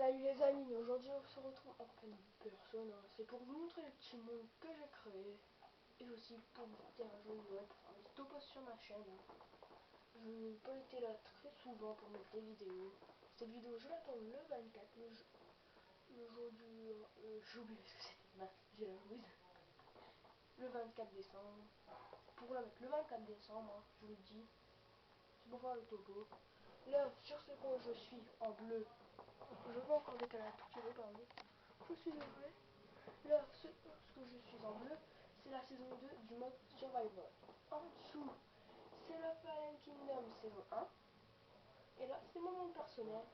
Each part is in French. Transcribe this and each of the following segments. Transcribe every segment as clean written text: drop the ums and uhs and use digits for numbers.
Salut les amis, aujourd'hui on se retrouve en pleine personne, hein. C'est pour vous montrer le petit monde que j'ai créé et aussi pour vous dire un joyeux Noël pour faire des topos sur ma chaîne. Je n'ai pas été là très souvent pour mettre des vidéos. Cette vidéo je l'attends le 24, le jour du... j'ai oublié ce que c'était, mince, j'ai la loose. Le 24 décembre. Pour la mettre le 24 décembre, hein, je vous le dis. C'est pour faire le topo. Là, sur ce compte, je suis en bleu. Je vais encore décaler un tout petit peu, pardon. Je suis désolé. Là, ce que je suis en bleu, c'est la saison 2 du mode Survivor. En dessous, c'est la Fallen Kingdom saison 1. Et là, c'est mon monde personnel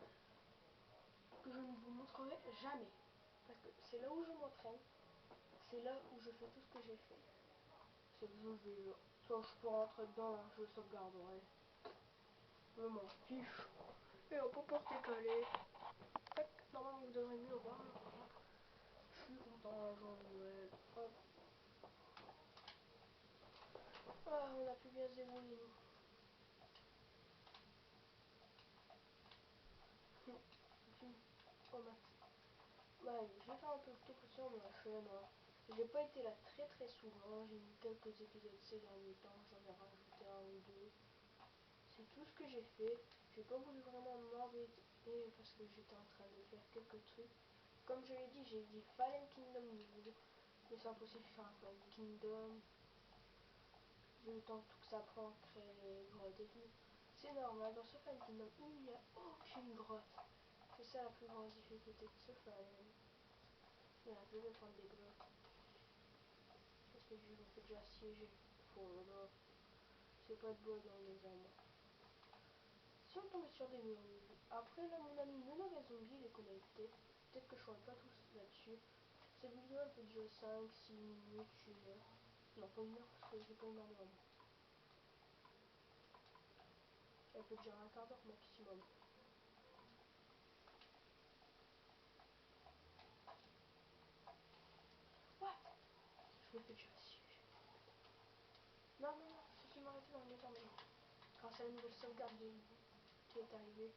que je ne vous montrerai jamais. Parce que c'est là où je m'entraîne. C'est là où je fais tout ce que j'ai fait. C'est que je vais, soit je peux rentrer dedans, je sauvegarderai. Je m'en fiche. Et on peut porter calé. Normalement vous devrez mieux voir. Je suis content, jour de Noël. Hop. Ah, on a pu bien se débrouiller. Oh max. Ouais, je vais faire un peu de tout sur ma chaîne. Hein. J'ai pas été là très souvent. J'ai mis quelques épisodes ces derniers temps. J'en ai rajouté un ou deux. C'est tout ce que j'ai fait. J'ai pas voulu vraiment m'embêter parce que j'étais en train de faire quelques trucs. Comme je l'ai dit, j'ai dit Fallen Kingdom niveau. Mais c'est impossible de faire un Fallen Kingdom. Vu le temps que ça prend à créer les grottes et tout. C'est normal, dans ce Fallen Kingdom, il n'y a aucune grotte. C'est ça la plus grande difficulté de ce Fallen. Et là, je vais prendre des blocs. Parce que je me fais déjà siéger. Oh là là. C'est pas de bois dans les arbres. Si on tombe sur des murs, après là mon ami Nonoga Zombie il est connecté. Peut-être que je ne pas tous là-dessus. Cette vidéo elle peut durer 5, 6 minutes, 1 heure. Non pas 1 heure parce que j'ai pas 1 heure devant moi. Elle peut durer un quart d'heure maximum. What? Je me fais déjà siéger. Non, c'est qui m'arrêtait dans le métal. Grâce à la nouvelle sauvegarde qui est arrivée.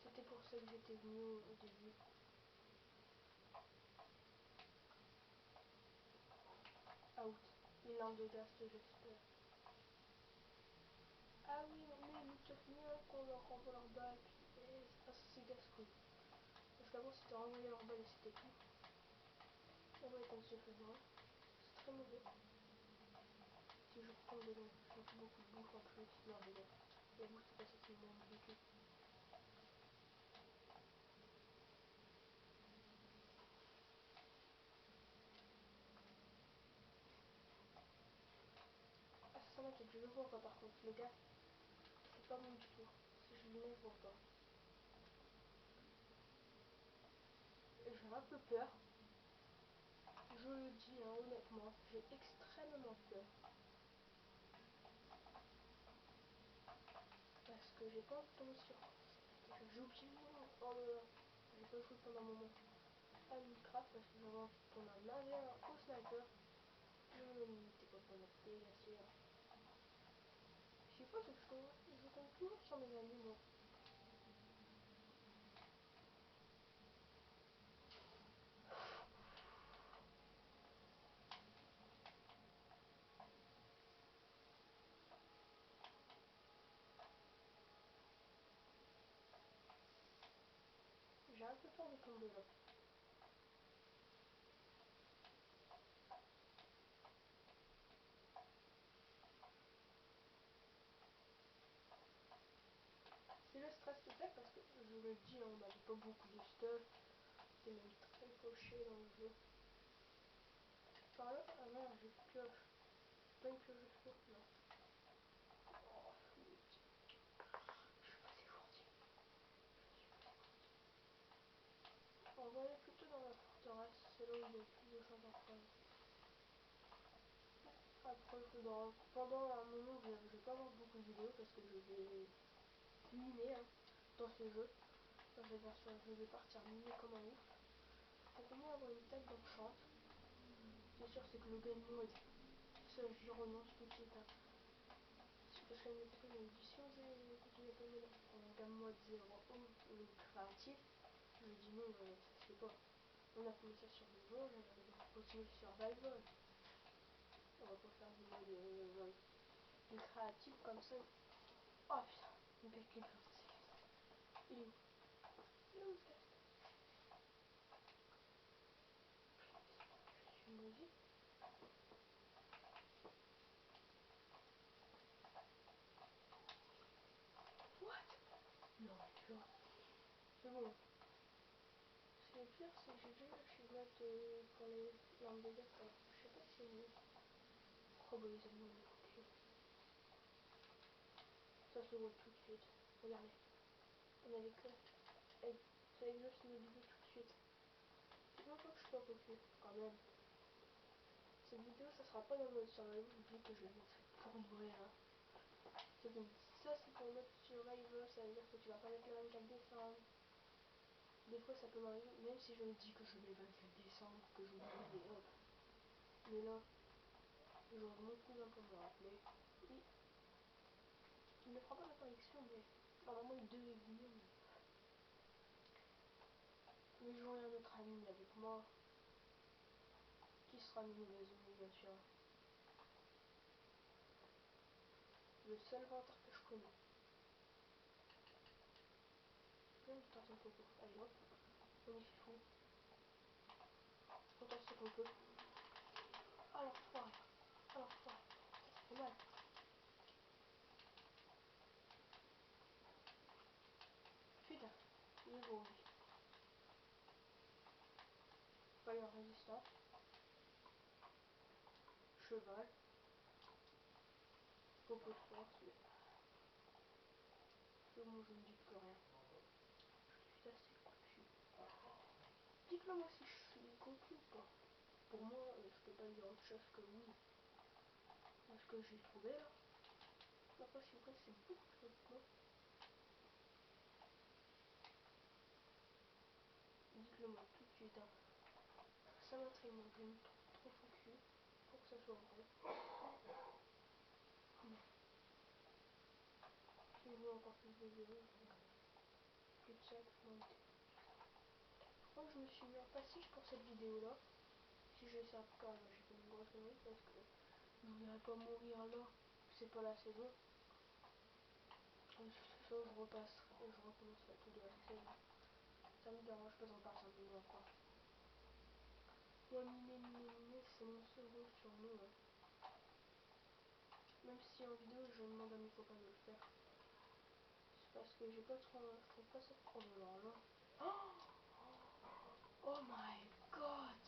C'était pour ça que j'étais venu au début. Out. Une lampe de gaz, j'espère. Ah oui, non mais ils tirent mieux qu'on leur renvoie leur balle. Et c'est casse-couille. Parce qu'avant c'était renvoyer leur balle et c'était tout. On va éteindre ce feu de bras. C'est très mauvais. Si je prends dedans, j'ai fait beaucoup de bouffe en plus. Non, dedans. La bouffe c'est pas ça qui me manque du tout. Ah, ça m'inquiète, je le vois pas par contre. Le gars, c'est pas bon du tout. Si je le mets, je vois pas. Et j'ai un peu peur. Je le dis hein, honnêtement, j'ai extrêmement peur. Parce que j'ai pas envie de tomber sur... J'ai oublié le nom. Oh là là. J'ai pas joué pendant un moment à Minecraft parce que j'avais envie de prendre un navire au sniper. Je n'étais pas connecté, bien sûr. Je sais pas ce que je tombe toujours sur mes amis, moi. J'ai un peu peur de tomber là. C'est le stress tout fait parce que je le dis, on n'avait pas beaucoup de stuff. C'est même très poché dans le jeu. Par là, ah non, j'ai une pioche. C'est pas une pioche de feu, non. Oh, flûte. Je suis pas dégourdi. On va aller plutôt dans la forteresse, c'est là où il y a plus de choses à faire. Après, pendant un moment, je vais pas avoir beaucoup de vidéos parce que je vais miner hein, dans ce jeu. Je vais partir miner comme un ouf. Pour au moins avoir une tête d'enchant. C'est sûr, c'est que le game mode, ça j'y renonce tout de suite. Hein. C'est parce qu'elle m'avait dit si on faisait continuer à game mode 0 ou le créatif, J'ai dit non, ça se fait pas. On a fait ça sur le jeu, j'avais continué sur Survival. On va pas faire du mode du créatif comme ça. Oh putain, une belle clé de il est où? Il est où ce casque? Je suis maudit. What? Non mais tu vois. C'est bon. Ce qui est pire, c'est que j'ai déjà l'achievement pour les lampes de gaz. Alors, je sais pas si c'est mieux. Oh bah les animaux de coquille. Ça se voit tout de suite. Regardez. On a les clés. Hey, ça exauce nos vidéos tout de suite. C'est même pas que je suis pas cocu, quand même. Cette vidéo, ça sera pas dans le mode survival, vu que je vais mettre pour mourir. Hein. C'est bon. Ça, c'est pour le mode survival, ça veut dire que tu vas pas mettre le 24 décembre. Des fois, ça peut m'arriver, même si je me dis que je mets le 24 décembre, que je m'oublie et hop. Mais là, genre mon cousin pour me rappeler. Il ne fera pas l'apparition, mais normalement il devait venir. Mais j'aurai un autre ami avec moi. Qui sera une mauvaise amie, bien sûr. Le seul menteur que je connais. Viens, tente un coco. Allez hop. On y fou. On tente ce coco. Alors foire. Alors foire. Ça fait mal. Putain. Il est gros lui. Fire résistant. Cheval. Coco de force. Mais... c'est bon, je ne dis plus rien. Je suis assez cocu. Dites-le moi si je suis cocu ou pas. Pour moi, je peux pas dire autre chose que oui. Ce que j'ai trouvé là. Après, c'est vrai, c'est beaucoup trop court. Dites-le moi tout de suite. Hein. Ça m'intrigue, moi, je me trouve trop focus pour que ça soit vrai. Non. Si je veux encore plus de vidéos, plus de 5 monter. Je crois que je me suis mis en passif pour cette vidéo là. Si j'ai ça quand même, j'ai fait une grosse connerie parce que je voudrais pas mourir là. C'est pas la saison. Et ce je repasse et je recommencerai tout de la saison. Ça me dérange pas d'en passer un peu moins quoi. Moi, Miné, c'est mon second surnom. Hein. Même si en vidéo, je demande à mes copains de le faire. C'est parce que j'ai pas trop... je trouve pas ça trop violent, là. Oh my god!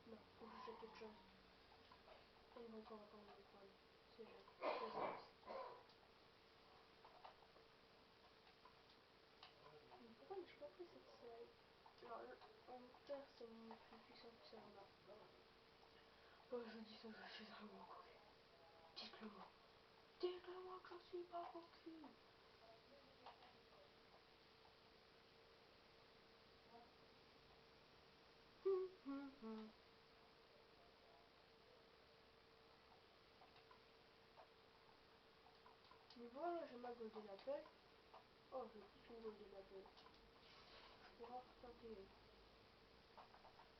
Non, faut que je jette quelque chose. Et le volcan va pas me prendre. C'est jamais. Pourquoi j'ai pas pris cette slide? Alors, en terre, c'est mon plus puissant que celle-là. Oh, je dis ça, je suis vraiment cocu. Dites-le moi. Dites-le moi que je suis pas cocu. Mais voilà, j'ai ma golden apple. Oh, j'ai plus qu'une golden apple. Je pourrais en retenter.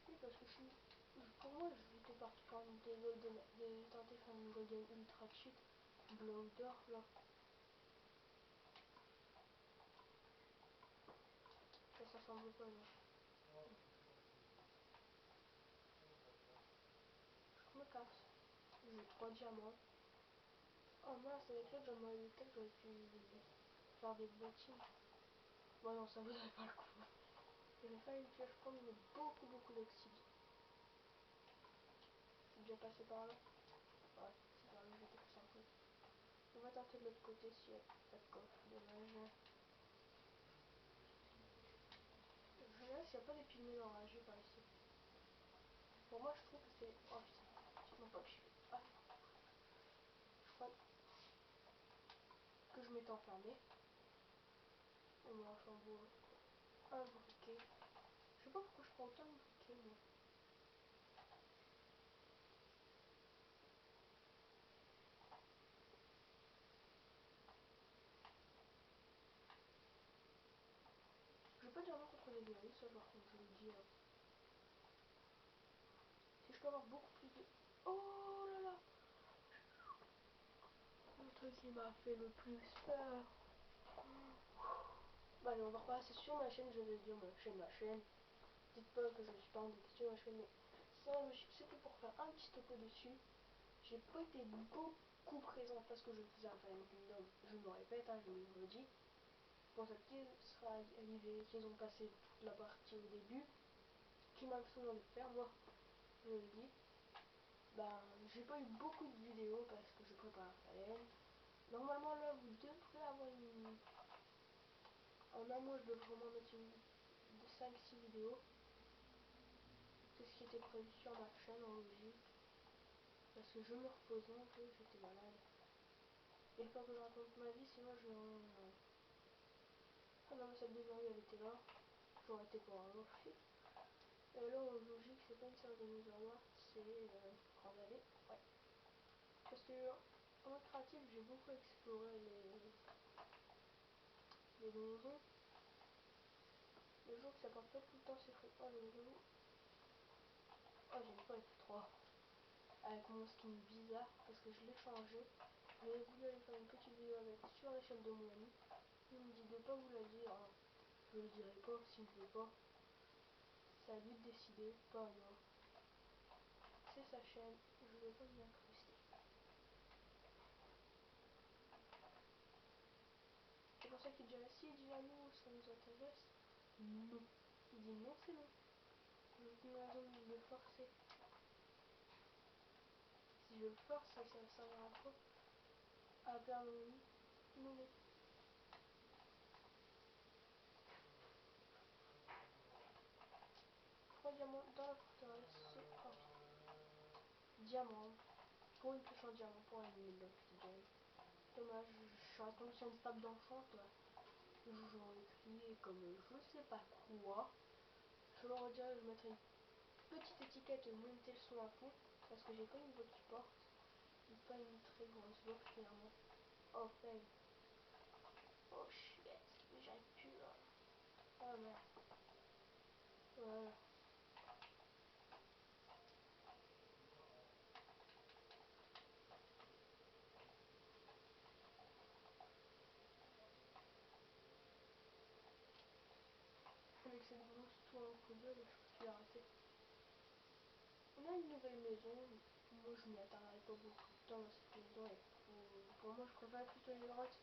Oui, parce que pour moi, j'étais parti faire une tenter faire une golden ultra cheat bloater là. Ça semble pas là. Je me casse. J'ai 3 diamants. Oh mince, avec l'autre, j'aurais pu faire des bottines. Bon non, ça vaudrait pas le coup. J'ai failli me faire prendre beaucoup d'oxyde. C'est déjà passé par là? Ouais, c'est par là que j'étais passé un peu. On va tenter de l'autre côté s'il n'y a pas de coffre. Dommage. Je regarde s'il n'y a pas des pygmées enragés par ici. Pour moi, je trouve que c'est... oh putain, je m'en pas que je fais. Ah, je crois que je m'étais enfermé. On met un flambeau. Un briquet. Je sais pas pourquoi je prends autant de briquets, moi. j'aurais bien aimé savoir, comme je le dis. Si je peux avoir beaucoup plus de... Oh là là, le truc qui m'a fait le plus peur. Bah allez, on va repasser sur ma chaîne, je vais dire ma chaîne. Dites pas que je suis pas en question ma chaîne, mais c'était pour faire un petit topo dessus. J'ai pas été beaucoup présent parce que je faisais un Fire Kingdom. Je me répète, hein, je vous le dis. Pour ceux qui sera arrivé, qui ont passé toute la partie au début, qui m'a souvent de faire, moi, je le dis. Ben, j'ai pas eu beaucoup de vidéos parce que je prépare Fire. Normalement là, vous devrez avoir une... En un mois, je devrais vraiment mettre de 5-6 vidéos. C'est ce qui était prévu sur ma chaîne en logique. Parce que je me reposais un peu, j'étais malade. Il faut que je raconte ma vie, sinon je n'ai... Ah non, mais cette demi-heure, elle était là. J'aurais été pour un autre film. Et là, en logique, c'est pas une série de news à moi, c'est Grand Allée. Ouais. Parce que en mode créatif, j'ai beaucoup exploré les donjons. Le jour que ça part pas tout le temps, c'est fréquent, le jeu. Oh, j'aime pas F3. Avec mon skin bizarre, parce que je l'ai changé. J'avais voulu aller faire une petite vidéo avec sur la chaîne de mon ami. Il me dit de pas vous la dire. Hein. Je le dirai pas s'il ne veut pas. C'est à lui de décider, pas à moi. C'est sa chaîne, je vais pas m'y incruster. C'est pour ça qu'il dit si, il dit à nous, ça nous intéresse. Non. Il dit non, c'est non. J'ai aucune raison de le forcer. Si je le force, ça servira à quoi? À perdre mon vie? Non, non. 3 diamants dans la forteresse, tant pis. Diamant. Pour une pêche en diamant, pour un mille d'obsidienne. Dommage, je suis retombé sur une table d'enchant, j'aurais crié comme je sais pas quoi. Je leur dirais, je mettrais une petite étiquette monter le son à fond. Parce que j'ai pas une voix qui porte. Et pas une très grosse voix clairement. Oh fail. Oh shit. J'arrive plus là. Oh merde. Voilà. Avec cette grosse tour en couleur, je peux plus arrêter. On a une nouvelle maison. Moi je m'y attarderai pas beaucoup de temps dans cette maison. Et pour moi je préfère plutôt les grottes.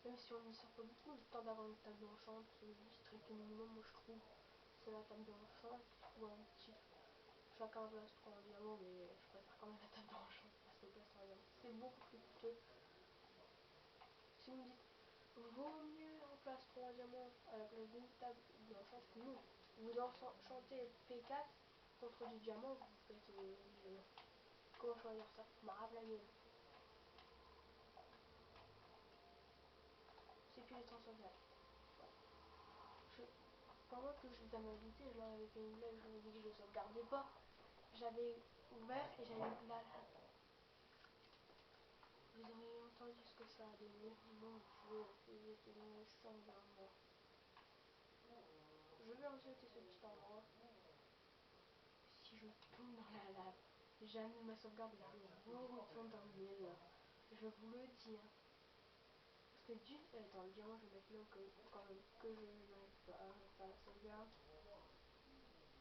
Même si on n'y sort pas beaucoup, le temps d'avoir une table d'enchant, c'est le strict minimum, moi je trouve. C'est la table d'enchant ou un petit. Chacun veut se prendre un diamant, mais je préfère quand même la table d'enchant parce que place en diamant. C'est beaucoup plus coûteux. Si vous me dites, vaut mieux en place 3 diamants à la place d'une table d'enchant, non. Vous enchantez P4 contre du diamant, vous faites comment choisir ça? Marave la gueule. C'est plus les temps sauvegarde. Ouais. Pendant que j'étais à m'inviter, je leur avais fait une blague, je leur ai dit que je ne sauvegardais pas. J'avais ouvert et j'avais là. Vous auriez entendu ce que ça a donné. Mon Dieu, ils étaient méchants vers moi. Je vais rejeter ce petit endroit. Si je tombe dans la lave, jamais ma sauvegarde ne retourne dans le mille. Je vous le dis. Hein. Parce que du... Attends, le diamant, je vais mettre là quand même que je n'arrive pas à faire la sauvegarde.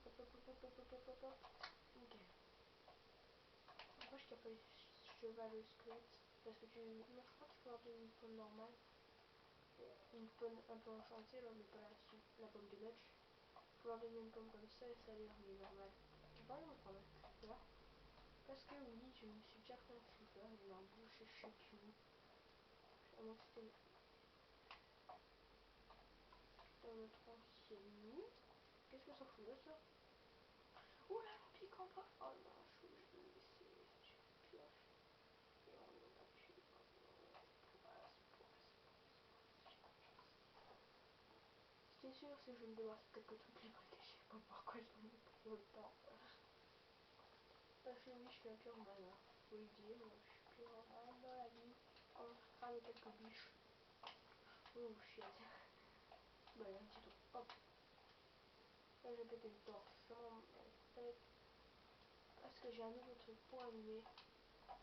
Hop, hop, hop, hop, hop, hop, hop, hop. Ok. Pourquoi je t'appelle cheval squelette? Parce que tu... Non, je crois que tu peux avoir une pomme normale. Une pomme un peu enchantée, là, mais pas la pomme de match. Je peux leur donner une pomme comme ça et ça a l'air normal. Tu parles de mon prendre un creeper? Parce que oui, je me suis déjà pris un creeper, il m'a embouché, je sais plus où. À moins que c'était dans notre ancienne nuit. Qu'est-ce que ça fout là, ça? Ouh là, on pique en bas. Oh non, je vais le laisser. Je vais pioche. Et on en appuie. Ce qui est sûr, c'est que je me débarrasse quelques trucs libres que je sais pas pourquoi j'en ai pris autant. Parce que oui, je suis un pyromane, hein. Faut le dire, je suis pyromane dans la vie. On crame quelques biches. Oh shit. Bah, il y a un petit trou. Hop. Là, j'ai pété une torche dans la tête. Parce que j'ai un nouveau truc pour allumer.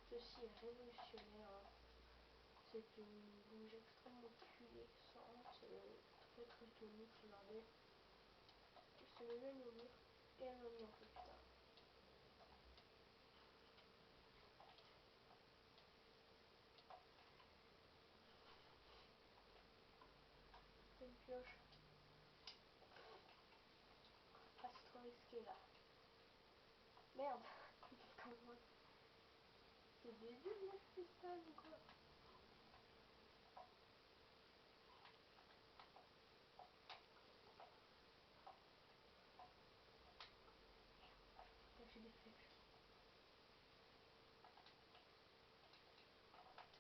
Ceci est révolutionnaire. Hein. C'est une bougie extrêmement puissante, très très tonique, regardez. Je se le mets au mur et elle m'a mis en feu, putain. C'est une pioche. Ah, c'est trop risqué là. Merde. C'est débile mon cristal ou quoi? J'ai des flèches.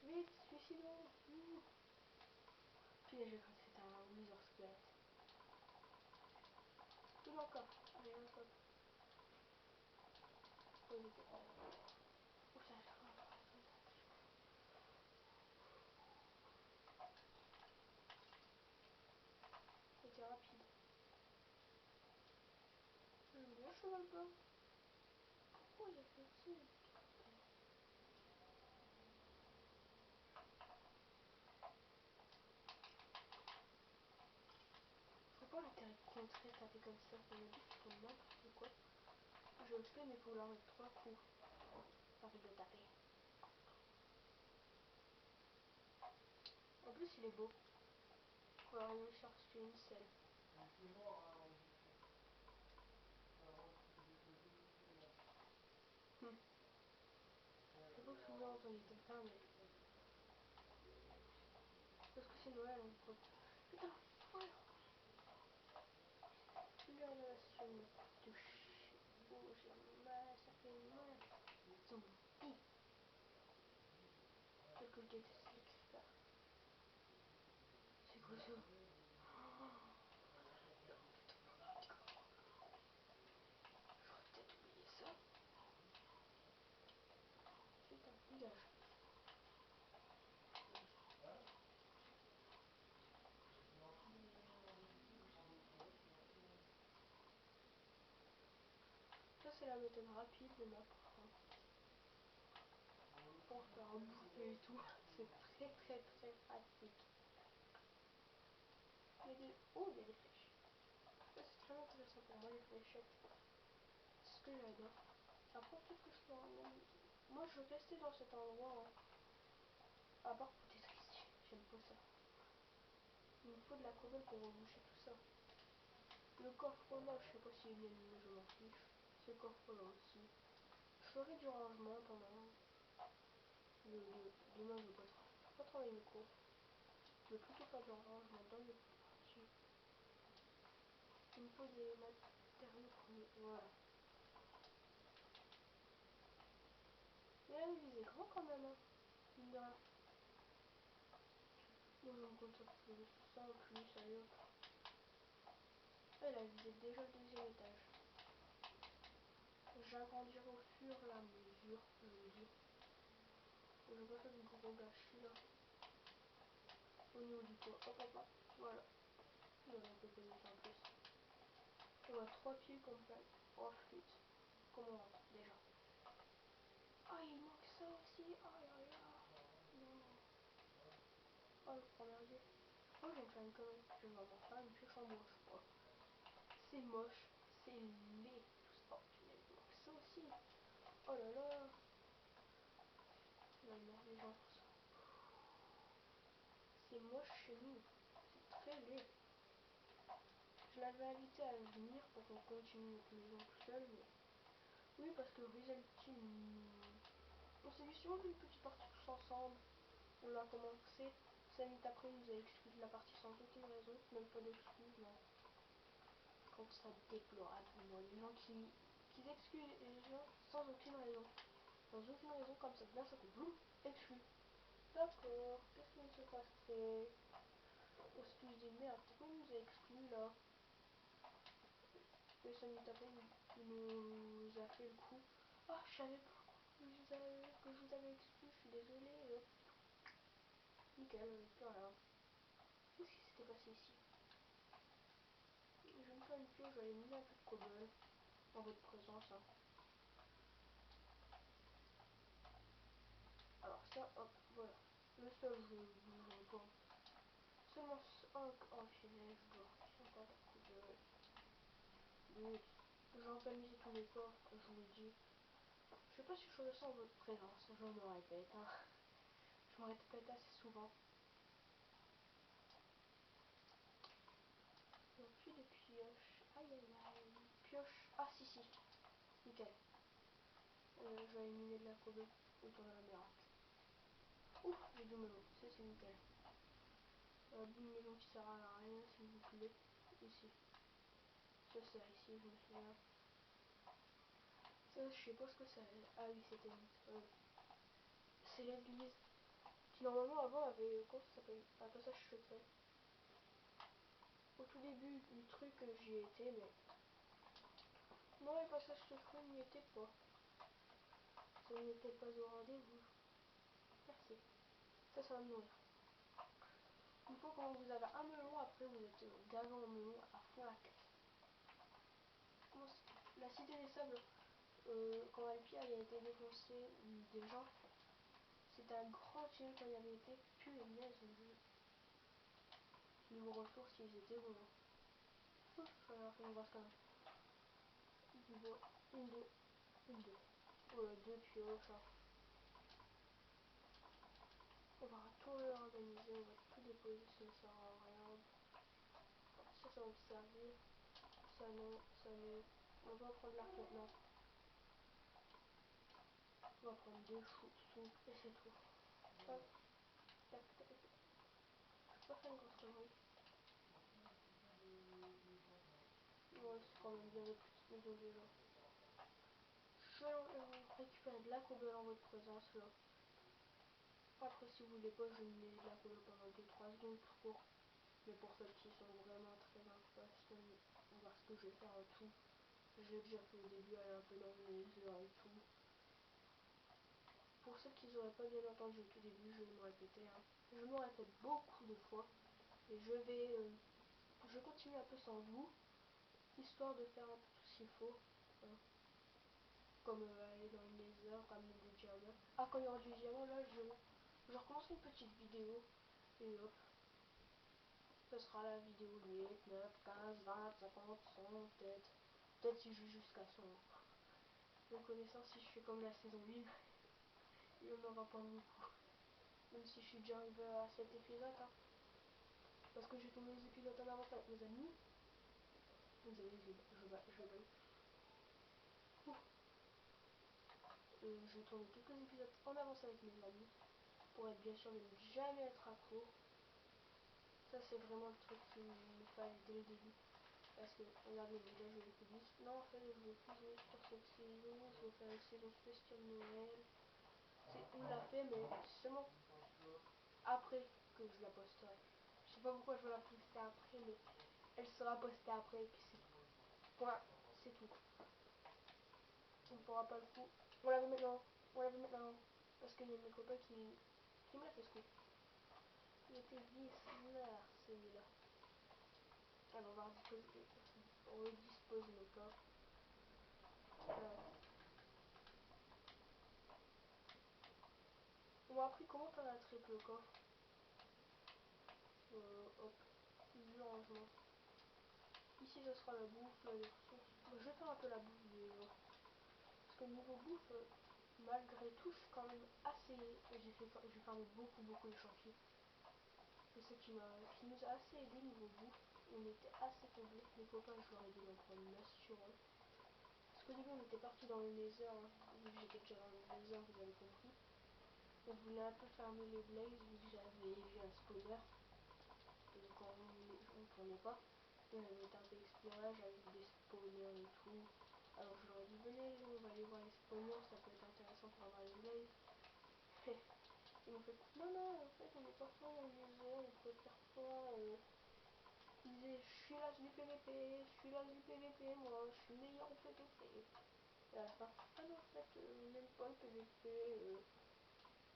Vite, suicidons. Puis j'ai cru que c'était un wizard squelette. Une encore. Allez, encore. Oh, il était pas là. Oh, ça a l'air encore. C'était rapide. J'aime bien cheval blanc. Pourquoi il a fait ça? C'est quoi l'intérêt de contrer, taper comme ça? Ça veut dire qu'ils font n'importe quoi. Je le fais mais faut leur mettre 3 coups. Envie de taper. En plus il est beau. Alors il me cherche une selle. Je sais pas si vous avez entendu quelqu'un mais... Parce que c'est Noël on peut... Putain, ouais. L'inhalation me touche. Oh j'ai mal, ça fait mal. Zombie. Quelque chose de c'est quoi ça? J'aurais peut-être oublié ça. Putain, dégage. Ça c'est la méthode rapide de m'apprendre. Pour faire à bouffer et tout. C'est très très très pratique. Il y a des... Oh, il y a des flèches. Ça c'est très intéressant pour moi les fléchettes. C'est ce que j'adore. Après peut-être que je peux ramener... Moi je veux rester dans cet endroit. Hein. À part pour Tetris. J'aime pas ça. Il me faut de la cobble pour reboucher tout ça. Le coffre là, je sais pas s'il est bien mis, je m'en fiche. Ce coffre là aussi. Je ferai du rangement pendant demain je vais pas travailler mes cours. Je vais plutôt faire du rangement dans mes parties. Il me faut des matériaux premiers. Voilà. Mais la visée est grand quand même. Hein. Mine de rien. Moi je me compte plus. Ça en plus, allez hop. Elle a visé déjà le deuxième étage. J'agrandirai au fur et à mesure, je veux dire. Je vais pas faire du gros gâchis là. Au niveau du toit, hop hop hop, voilà. Il y en a un peu plus en plus. On a 3 piles complètes. Oh flûte. Comment on rentre déjà? Ah il manque ça aussi. Oh là là. Non. Oh le premier dieu. Oh je vais me faire une connerie. Je vais m'en faire une pioche en bois je crois. C'est moche. C'est laid. Tout ça. Oh punaise, il manque ça aussi. Oh là là. Là il meurt des gens pour ça. C'est moche chez nous. C'est très laid. Je l'avais invité à venir pour qu'on continue notre maison tout seul, mais... Oui, parce que Ruzel Team... On s'est vu sur une petite partie tous ensemble. On l'a commencé. 5 minutes après, il nous a exclu de la partie sans aucune raison. Même pas d'excuse, non. Je trouve ça déplorable, moi. Les gens qui excluent les gens sans aucune raison. Sans aucune raison, comme ça, d'un seul coup, boum, exclu. D'accord, qu'est-ce qui se passerait? On se tous dit merde, pourquoi il nous a exclus là? Et 5 minutes après, il nous a fait le coup. Ah, je savais pas que je vous avais exclu, je suis désolée. Nickel, plus rien. Qu'est-ce qui s'était passé ici? Je ne peux faire une pioche, je vais aller miner un peu de cobble en votre présence. Hein. Alors ça, hop, voilà. Le sol, je ne bouge pas. Seulement 5 en filet, je dois retirer encore de cobble. Donc, j'organise tous mes coffres, je vous le dis. Je sais pas si je le sens en votre présence, je me répète. Hein. Je me répète assez souvent. Donc, puis des pioches. Aïe aïe aïe. Pioche. Ah si si. Nickel. Je vais éliminer de la cobble autour de la mer. Ouf, j'ai du melon. Ça c'est nickel. Du melon qui sert à rien s'il vous plaît. Ici. Ça sert ici, je me souviens. Ça, je sais pas ce que ça est. Ah oui, c'était c'est l'église. Qui normalement avant avait, comment ça s'appelle, un passage secret. Au tout début du truc, j'y étais, mais non, les passages secrets n'y étaient pas. Ça n'était pas au rendez-vous. Merci. Ça va me nourrir. Une fois quand vous avez un melon, après vous êtes gavé en melon à fond la caisse. La cité des sables, quand Alpi avait été défoncée déjà, c'était un grand tunnel quand il avait été. Punaise, niveau ressources, ils étaient bons. Ouf, j'en ai fait une grosse connerie. Du bois, une, deux. Deux pioches. Hein. On va tout réorganiser, on va tout déposer, ça ne sert à rien. Ça va me servir. Ça non, ça non. On va prendre l'arc maintenant. On va prendre deux soupes et c'est tout. Tac, tac, tac, tac. Je peux pas faire une grosse connerie. Ouais, c'est quand même bien notre petite maison déjà. Je vais récupérer de la cobble en votre présence là. Après si vous voulez pas, je mets de la cobble pendant 2-3 secondes pour. Mais pour celles qui sont vraiment très impatientes, on va voir ce que je vais faire en tout. J'ai déjà fait au début, aller un peu dans les heures et tout. Pour ceux qui n'auraient pas bien entendu au tout début, je vais me répéter. Hein. Je me répète beaucoup de fois. Et je continue un peu sans vous. Histoire de faire un peu tout ce qu'il faut. Hein. Comme aller dans le nether, ramener des diamants. Ah, quand il y aura du diamant, là, je recommence une petite vidéo. Et hop. Ce sera la vidéo 8, 9, 15, 20, 50, 100, peut-être. Peut-être si je joue jusqu'à 100. Me connaissant, si je fais comme la saison 1, il n'y en aura pas beaucoup. Même si je suis déjà arrivé à cet épisode. Hein. Parce que j'ai tourné les épisodes en avance avec mes amis. Vous avez vu, je vais je vais tourner quelques épisodes en avance avec mes amis. Pour être bien sûr de ne jamais être à court. Ça c'est vraiment le truc qu'il me fallait dès le début. Parce que regardez, déjà je vais plus 10. Non en fait je veux plus jouer sur cette saison. Je vais faire une saison spéciale Noël. On l'a fait mais seulement après que je la posterai. Je sais pas pourquoi je vais la poster après mais elle sera postée après et puis c'est tout. Point, c'est tout. On ne pourra pas le coup. On la veut maintenant. On la veut maintenant. Parce qu'il y a mes copains qui me la fait ce coup. Il était 10 heures celui-là. Alors on va redisposer nos coffres. On m'a appris comment faire un triple coffre. Hop. Du rangement. Ici ce sera la bouffe, là les ressources. Je vais faire un peu la bouffe déjà. Parce que niveau bouffe, malgré tout, je suis quand même assez. J'ai farmé beaucoup les chantiers. C'est ce qui nous a assez aidé niveau bouffe. On était assez comblés. Les copains, je leur ai dit d'en prendre 9 sur eux. Parce qu'au début, on était parti dans le nether. Hein. Vu que j'étais déjà dans le nether, vous avez compris. On voulait un peu farmer les blazes vu que j'avais vu un spawner. Et quand on ne tournait pas, on avait été un peu explorer, j'avais vu des spawners et tout. Alors je leur ai dit venez, on va aller voir les spawners, ça peut être intéressant pour avoir les blazes. Ils m'ont fait non, en fait on est parti dans le nether, on préfère pas. Ils disaient je suis là du PVP, je suis là du PVP, moi je suis meilleur au PVP. Et à la fin, ah non en fait on n'aime pas le PVP,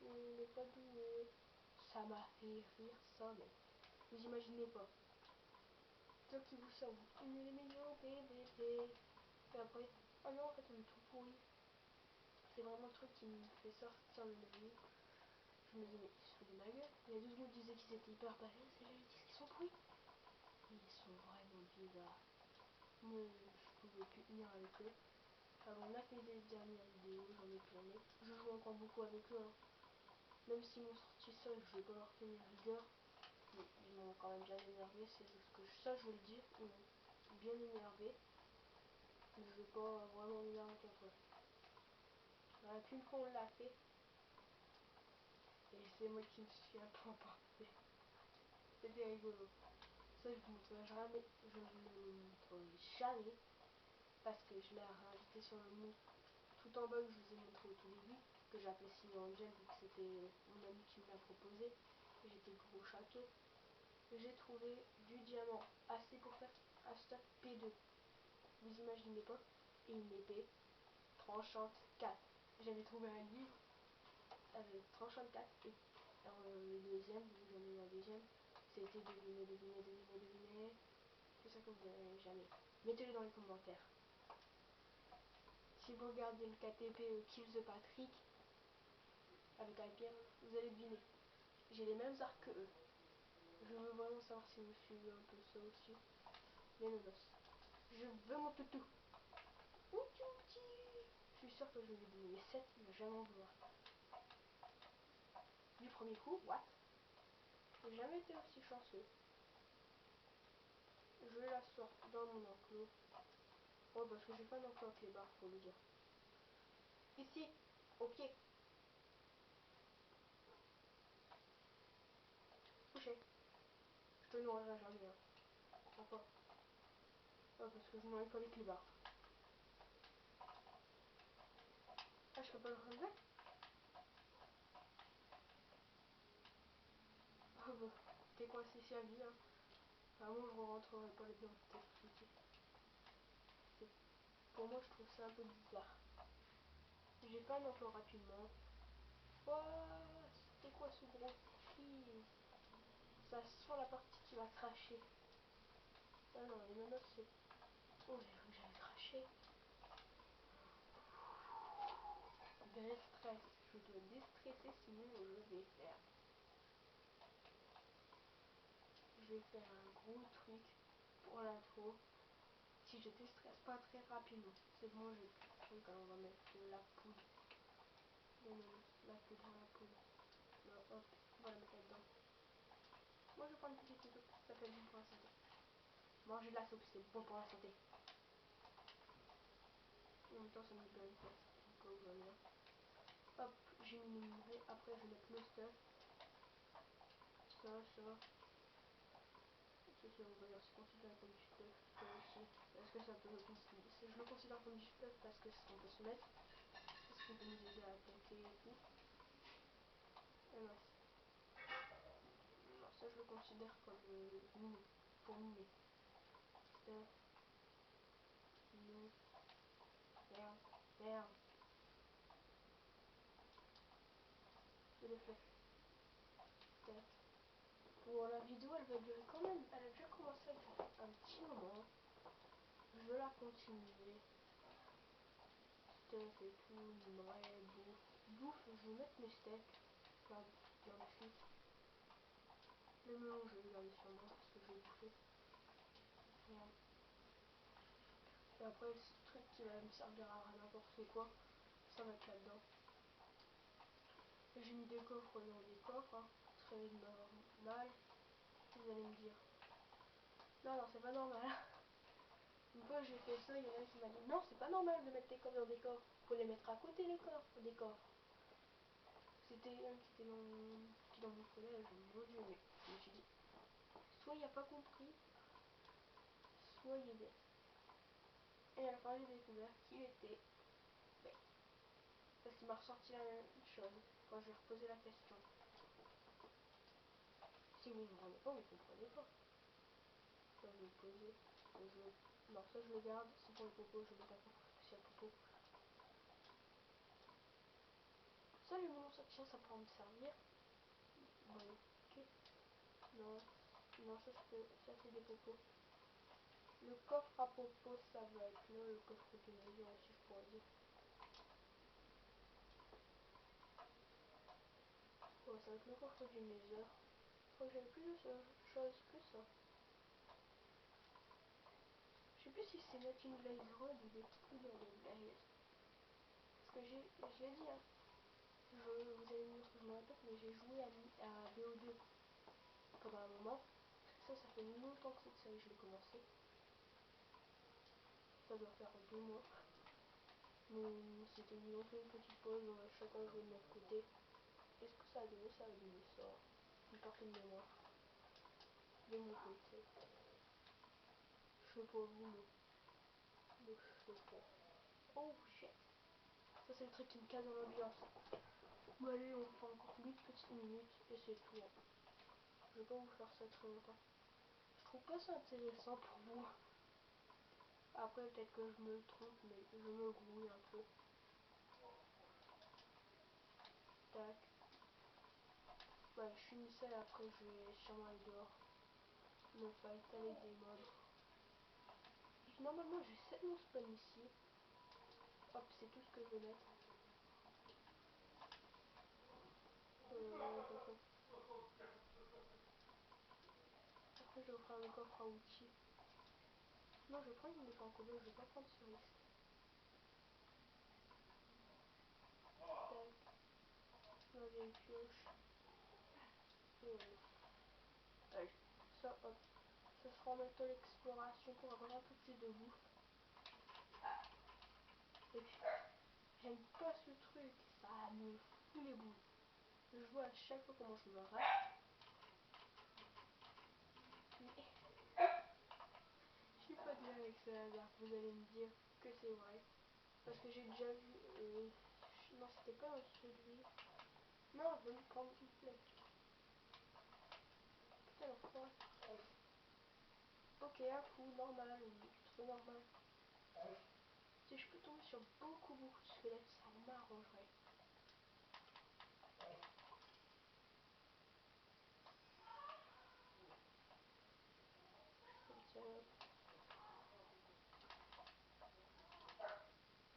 on n'est pas doué. Ça m'a fait rire ça, mais vous imaginez pas. Toi qui vous savez, les meilleurs PVP. Et après, ah non, en fait, on est tout pourri. C'est vraiment le truc qui me fait sortir le menu. Je me dis, mais ils se foutent de ma gueule. Il y a 2 secondes, ils disaient qu'ils étaient hyper balèzes. Et là, ils disent qu'ils sont pourris. Mais ils sont vraiment bizarres. Moi, je pouvais plus tenir avec eux. Alors, on a fait des dernières vidéos, j'en ai tourné. Je joue encore beaucoup avec eux. Hein. Même s'ils m'ont sorti ça, je vais pas leur tenir rigueur. Mais ils m'ont quand même bien énervé. C'est ce que ça, je veux le dire. Ils m'ont bien énervé. Mais je vais pas vraiment m'énerver contre eux. Voilà, qu'une fois on l'a fait. Et c'est moi qui me suis un peu emporté. C'était rigolo. Ça, je vous montrerai jamais. Je ne le montrerai jamais. Parce que je l'ai rajouté sur le monde tout en bas que je vous ai montré au tout début. Que j'ai appelé Signer Angel vu que c'était mon ami qui me l'a proposé. Et j'étais gros château. J'ai trouvé du diamant assez pour faire un stock P2. Vous imaginez pas. Et une épée tranchante 4. J'avais trouvé un livre avec tranchante 4 et le deuxième, j'en ai eu un deuxième, c'était devinez. C'est ça que vous n'avez jamais. Mettez-le dans les commentaires. Si vous regardez le KTP Kill the Patrick avec IPM, vous allez deviner. J'ai les mêmes arcs que eux. Je veux vraiment savoir si vous suivez un peu ça aussi. Les nonos. Je veux mon toutou. Je suis sûr que je vais lui donner 7, il va jamais en vouloir. Du premier coup, what? J'ai jamais été aussi chanceux. Je la sors dans mon enclos. Oh, parce que j'ai pas d'enclos avec les barres, faut le dire. Ici, au pied. Couché. Je te nourrirai jamais. Hein. Encore. Oh, parce que je nourris pas avec les barres. Ah, je peux pas le relever. Oh, bah, t'es coincé si à vie. Hein. Vraiment, je rentrerai pas là-dedans. Pour moi, je trouve ça un peu bizarre. J'ai pas d'emploi rapidement. Oh, c'était quoi ce gros freeze? Ça sent la partie qui va cracher. Ah non, les menottes c'est... Oh, j'ai cru que j'avais craché. Déstress. Je dois déstresser sinon je vais faire. Je vais faire un gros truc pour l'intro. Si je déstresse pas très rapidement. C'est bon, j'ai plus de trucs. Alors on va mettre de la poudre. La poudre, la poudre. Là, hop, on va la mettre là-dedans. Moi je vais prendre une petite soupe, ça peut être bon pour la santé. Manger de la soupe, c'est bon pour la santé. En même temps, ça me libère une place. Donc, voilà. Hop, j'ai mis mes minerais. Après, je vais mettre le stuff. Ça. Ça, on va dire, c'est considéré comme du stuff. Ça aussi. Est-ce que ça peut le considérer? Je le considère comme du stuff parce que c'est ce qu'on peut se mettre. C'est ce qui peut nous aider à attaquer et tout. Et non, non, ça, je le considère comme miner. Pour miner. Stuff. Mine. Merde. Je l'ai fait. Tac. Bon, la vidéo elle va durer quand même. Elle a déjà commencé à durer un petit moment. Je veux la continuer. Stuff et tout, minerai, bouffe. Bouffe, je vais mettre mes steaks. Là dessus. Le melon, je vais le garder sur moi parce que je vais bouffer. Merde. Et après, ce truc qui va me servir à n'importe quoi, ça va être là-dedans. J'ai mis des coffres dans des coffres. Hein. Très normal. Vous allez me dire. Non, c'est pas normal. Une fois j'ai fait ça, il y en a un qui m'a dit non, c'est pas normal de mettre tes coffres dans des coffres, faut les mettre à côté les coffres, des coffres. C'était un qui était dans mon collège, mon dieu, mais je me suis dit, soit il a pas compris, soit il est bête. Et à la fin j'ai découvert qu'il était bête. Parce qu'il m'a ressorti la même chose quand j'ai reposé la question. Si vous ne comprenez pas, vous ne comprenez pas. Ça je vais le poser, non ça je le garde, c'est pour le popo, je vais mettre un coffre spécial popo. Ça les melons, tiens, ça pourra me servir. Bon, ok. Non, ça c'est des popos. Le coffre à propos, ça va être là, le coffre du navire aussi, je pourrais dire. Ouais, ça va être le coffre du Nether. Je crois que j'avais plus de choses que ça. Je sais plus si c'est Metin Blaze Rod ou des poudres de Blaze. Parce que je l'ai dit, hein. Vous allez me dire que je me répète, mais j'ai joué à BO2 pendant un moment. Parce que ça fait longtemps que cette série, je l'ai commencé. Ça doit faire 2 mois. Mais c'était une petite pause, chacun jouait de notre côté. Qu'est-ce que ça a donné? Ça a donné ça. Une partie de mémoire. De mon côté. Je sais pas vous, mais je sais pas. Oh shit. Ça c'est le truc qui me casse dans l'ambiance. Bon allez, on fait encore 8 petites minutes et c'est tout. Je vais pas vous faire ça très longtemps. Je trouve pas ça intéressant pour vous. Après peut-être que je me trompe, mais je me grouille un peu. Tac. Ouais, je finis ça et après je vais sûrement aller dehors. Me fight avec des mobs. Normalement j'ai 7 mon spawn ici. Hop, c'est tout ce que je vais mettre. Après je vais prendre le coffre à outils. Non, je vais prendre une épée en commun, je vais pas prendre ce risque. Tac. Là j'ai une pioche. Allez, ça hop. Ça sera en méthode l'exploration pour avoir un peu plus de bouffe. Et puis, j'aime pas ce truc, ça me fout les boules. Je vois à chaque fois comment je me rate. Mais je suis pas bien avec ce hasard, vous allez me dire que c'est vrai. Parce que j'ai déjà vu... non, c'était pas dans celui... Non, je veux me prendre une flèche. Putain, l'enfoiré. Ok, un coup, normal, trop normal. Si je peux tomber sur beaucoup de squelettes, ça m'arrangerait.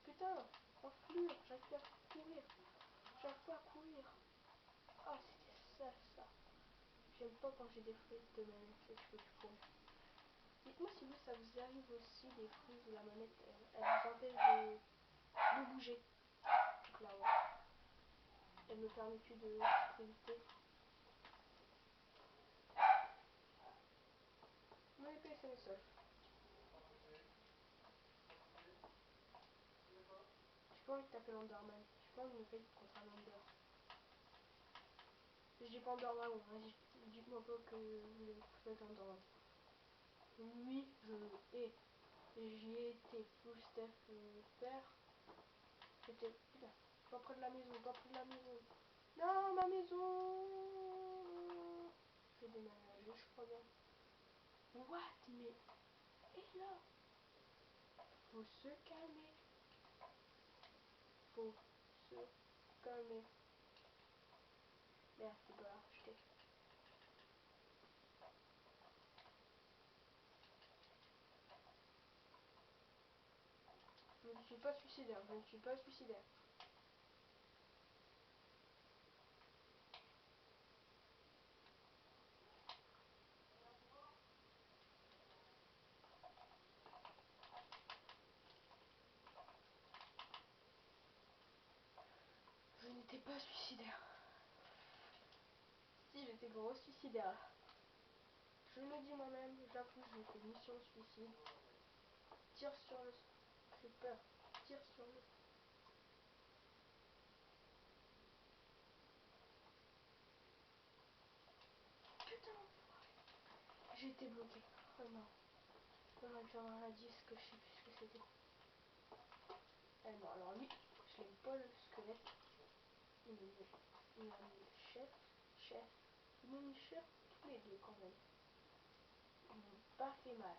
Putain, enflure, j'arrive plus à courir. J'arrive pas à courir. Ah, c'était ça. J'aime pas quand j'ai des frises de manette et je peux plus courir. Dites-moi si vous, ça vous arrive aussi des frises où la manette, elle vous empêche de bouger. Donc là, ouais. Elle me permet plus de éviter. Mon épée, c'est le sol. J'ai pas envie de taper l'Enderman. J'ai pas envie de me faire contre un Ender. Je dis pas Enderman, hein. Dites-moi pas que vous faites Enderman. Oui, je hais. J'y ai été full Steph père. C'était. Putain, pas près de la maison, pas près de la maison. Non, ma maison. J'ai déménagé, je crois bien. What? Mais. Et là? Faut se calmer. Faut se calmer. Merde, tu peux la racheter. Je ne suis pas suicidaire, je ne suis pas suicidaire. Je n'étais pas suicidaire. Si, j'étais gros suicidaire. Je me dis moi-même, j'avoue, j'ai fait mission suicide. Tire sur le creeper. Tire sur le... Putain, j'ai été bloqué. Oh non. J'aurais pu avoir un indice que je sais plus ce que c'était. Eh non, alors lui, je l'aime pas le squelette. Il m'a mis chef. Il m'a mis chef tous les deux quand même. Ils m'ont pas fait mal.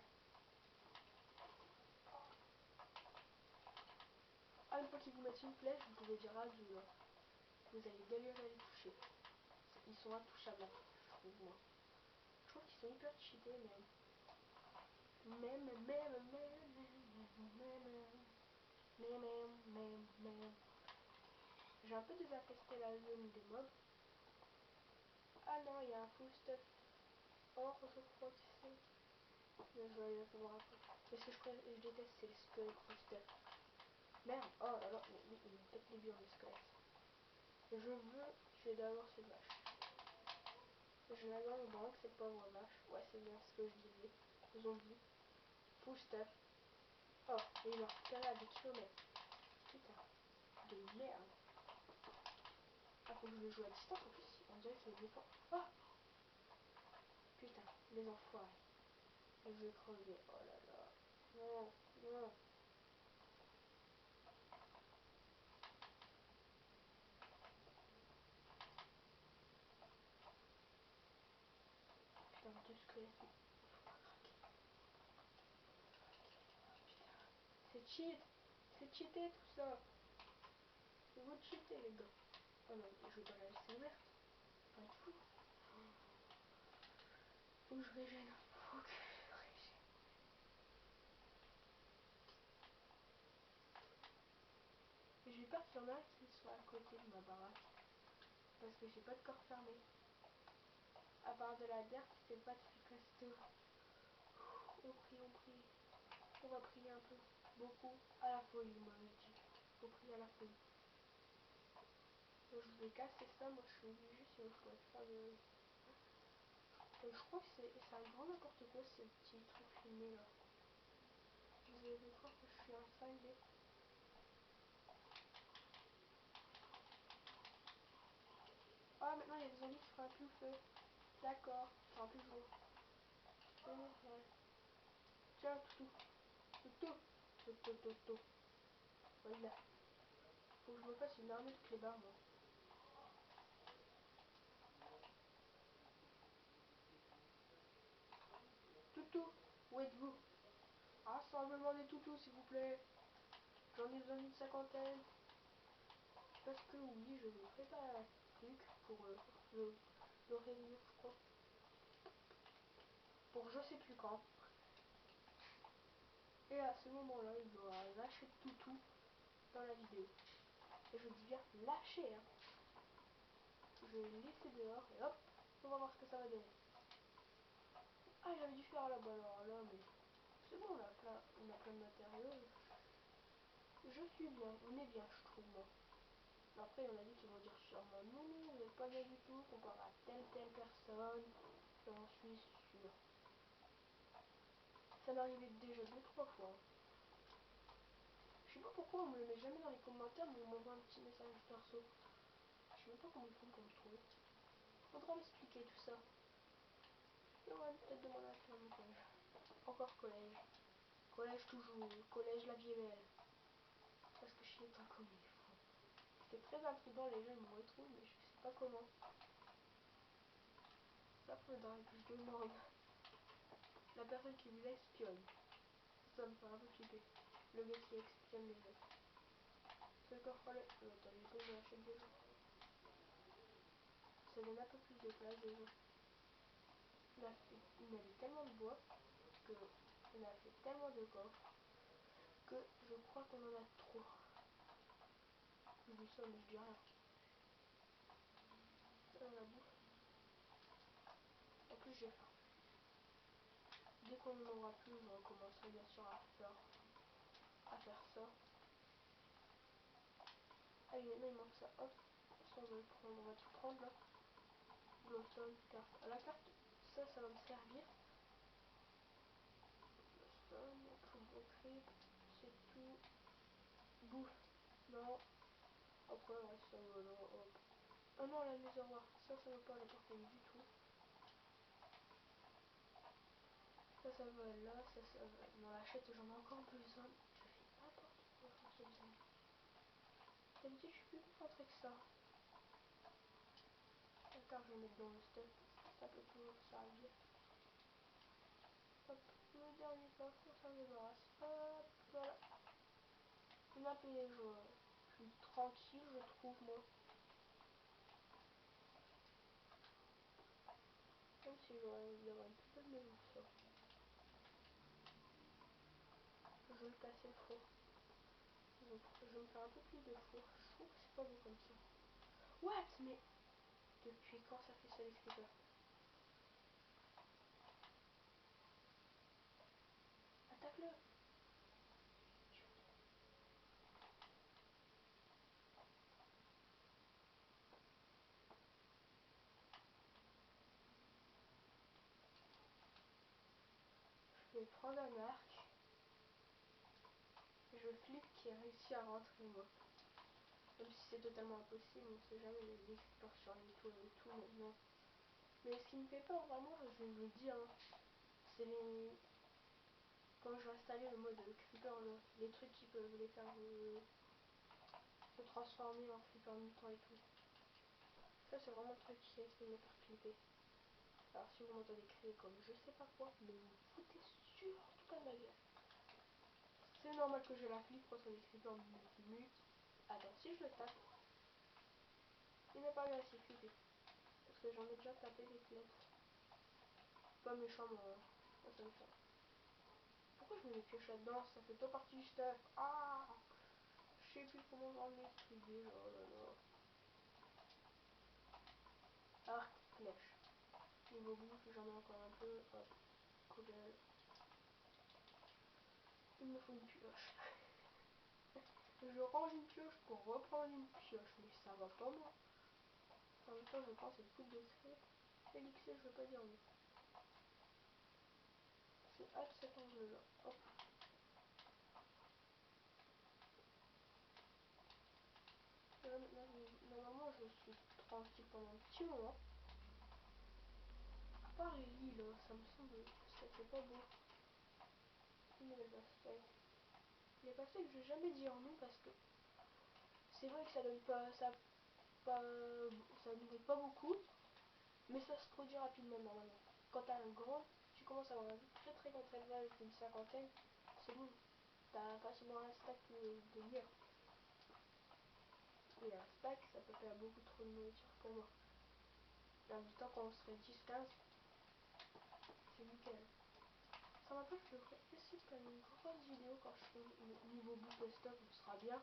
Ah, une fois qu'ils vous mettent une flèche, vous pouvez dire adieu. Hein. Vous allez galérer à les toucher. Ils sont intouchables, je trouve, moi. Je trouve qu'ils sont hyper cheatés, même. J'ai un peu désattesté la zone des mobs. Ah non, il y a un full stuff or, je crois que c'est. Mais je vais aller voir après. Mais ce que je déteste, c'est les squelettes full stuff. Merde, oh là là, il me pète les burnes, les squelettes. Je veux tuer d'abord cette vache. Je l'adore le banque, cette pauvre vache. Ouais, c'est bien ce que je disais. Zombie. Full stuff. Oh, et il m'a repéré à des kilomètres. Putain, de merde. Ah, faut que je le joue à distance en plus. On dirait qu'il est défend. Oh, putain, les enfoirés. Je vais crever. Oh là là. Non, non. Putain, deux squelettes. C'est cheat. C'est cheaté tout ça. C'est vous cheater les gars. Oh non, je vais pas la laisser ouverte. Pas de fou. Faut que je régène. Faut que je régène. J'ai peur qu'il y en a qui soit à côté de ma baraque. Parce que j'ai pas de corps fermé. À part de la dirt, c'est pas très costaud. On prie, on prie. On va prier un peu. Beaucoup. À la folie, moi je dis. Faut prier à la folie. Donc, je vais casser ça, moi je suis obligée, sinon je pourrais faire de... je crois que c'est un grand n'importe quoi ces petits trucs filmés là. Vous allez croire que je suis un cinglé. Ah, maintenant il y a des zombies qui font plus le feu. D'accord, enfin plus jour. Ouais. Tiens, toutou. Toutou. Toutou, toutou. Voilà. Faut que je me fasse une armée de clébards, moi. Toutou, où êtes-vous? Rassemblement des toutous, s'il vous plaît. J'en ai besoin d'une cinquantaine. Parce que oui, je vais préparer un truc pour le réunir, je crois. Pour je sais plus quand. Et à ce moment-là, il y aura un lâcher de toutou dans la vidéo. Et je dis bien lâcher, hein. Je vais le laisser dehors et hop, on va voir ce que ça va donner. Ah, j'avais dû faire là-bas, alors là, mais c'est bon, on a plein de matériaux. Je suis bien, on est bien, je trouve, moi. Après, on a dit qu'ils vont dire sûrement non, vous n'êtes pas bien du tout, comparé à telle personne. J'en suis sûr. Ça m'arrivait déjà 2-3 fois. Je sais pas pourquoi on me le met jamais dans les commentaires, mais on m'envoie un petit message perso. Je sais même pas comment ils font pour le trouver. Faudra m'expliquer tout ça. Et on va peut-être demander à mon collège. Encore collège. Collège toujours. Collège la vie est belle. Parce que je sais pas comment ils font. C'est très intriguant, les gens ils me retrouvent, mais je sais pas comment. Ça faudrait que je demande. La personne qui vous espionne. Ça me fait un peu flipper. Le gars qui espionne les autres. C'est le coffre-fort. Attends, les deux, je l'achète déjà. Ça donne un peu plus de place déjà. Il m'a mis tellement de bois que on a fait tellement de coffres que je crois qu'on en a trop. Je dis ça mais je dis rien. La bouffe. En plus j'ai faim. Dès qu'on n'en aura plus, je recommencerai bien sûr à faire ça. Allez, maintenant il manque ça. Hop, ça on va le prendre, on va tout prendre là. Glowstone, carte. À la carte, ça va me servir. Glowstone, football creep, c'est tout. Bouffe. Non. Après, le reste ça va là, hop. Oh non, la netherware, ça va pas l'apporter du tout. Ça va là, ça va. Non, l'achète, j'en ai encore besoin. Je fais n'importe quoi avec les amis. D'habitude, je suis plus concentrée que ça. D'accord, je vais mettre dans le stock. Ça peut toujours servir. Hop, le dernier coffre, on s'en débarrasse. Hop, voilà. On a payé les joueurs. Je suis tranquille, je trouve, moi. Même si j'aurais envie d'avoir une plus belle maison que ça. c'est le four. Donc je vais me faire un peu plus de four. Je trouve que c'est pas beau comme ça. What? Mais depuis quand ça fait ça les creepers? Attaque-le! Je vais prendre un arc. Et je flippe qu'il ait réussi à rentrer moi. Même si c'est totalement impossible, on sait jamais, les creepers sur les tours et tout maintenant. Mais ce qui me fait peur vraiment, je vous le dis, hein, c'est les... Quand je vais installer le mode creeper, là, les trucs qui peuvent les faire se transformer en creeper mutant et tout. Ça c'est vraiment le truc qui risque de me faire flipper. Alors si vous m'entendez crier comme je sais pas quoi, mais vous foutez surtout pas de ma gueule. C'est normal que je la flippe quand on est creeper mute. Attends, si je le tape, il n'est pas agressif, lui. Parce que j'en ai déjà tapé des plates. Pas méchamment, hein. Pas ça méchant. Pourquoi je mets les pioches là-dedans? Ça fait pas partie du stuff. Ah! Je sais plus comment j'en ai trié. Oh là là. Arc, flèche. Niveau bouffe, j'en ai encore un peu. Hop, cobble. Il me faut une pioche. Je range une pioche pour reprendre une pioche. Mais ça va pas moi. En même temps, je pense c'est foutre de créer. Elixir, je veux pas dire non. C'est à cet angle-là. Hop. Là, normalement, je suis tranquille pendant un petit moment. À part les lits, là, ça me semble que ça fait pas beau. Une nouvelle pastèque. Les pastèques, je vais jamais dire non parce que c'est vrai que ça donne pas, ça nourrit pas beaucoup, mais ça se produit rapidement normalement. Quand t'as un grand, tu commences à avoir un très grand élevage d'une cinquantaine, c'est bon. T'as facilement un stack de lierre. Et un stack, ça peut faire beaucoup trop de nourriture pour moi. Dans du temps quand on serait 10-15, c'est nickel. Ça m'empêche, je devrais essayer de faire une grosse vidéo quand je ferai le niveau bouffe de stock, ce sera bien.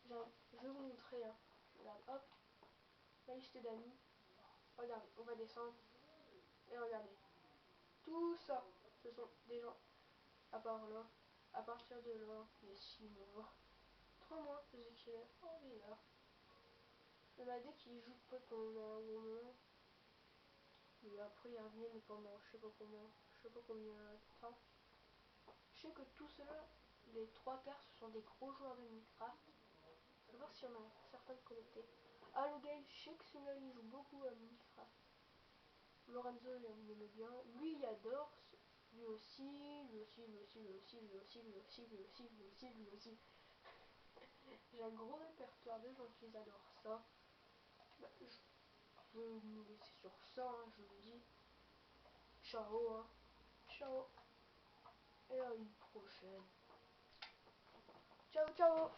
Je vais vous montrer, hein. Regarde, hop, la liste d'amis. Regardez, on va descendre. Et regardez. Tout ça, ce sont des gens. À part là, à partir de là, il y a 6 mois. 3 mois, je sais qu'il est. Oh, il est là. Il m'a dit qu'il joue pas pendant un gros moment. Et après, il revient pendant je sais pas combien de temps. Je sais que tout cela, les 3 quarts, ce sont des gros joueurs de Minecraft. Je vais voir s'il y en a certains de connectés. Allo Game, je sais que celui-là, il joue beaucoup à Minecraft. Lorenzo, il aimait bien. Lui, il adore. Lui aussi, lui aussi, lui aussi, lui aussi, lui aussi, lui aussi, lui aussi, lui aussi, lui aussi. J'ai un gros répertoire de gens qui adorent ça. Bah, je vais nous laisser sur ça, hein, je vous dis. Ciao, hein. Ciao. Et à une prochaine. Ciao, ciao.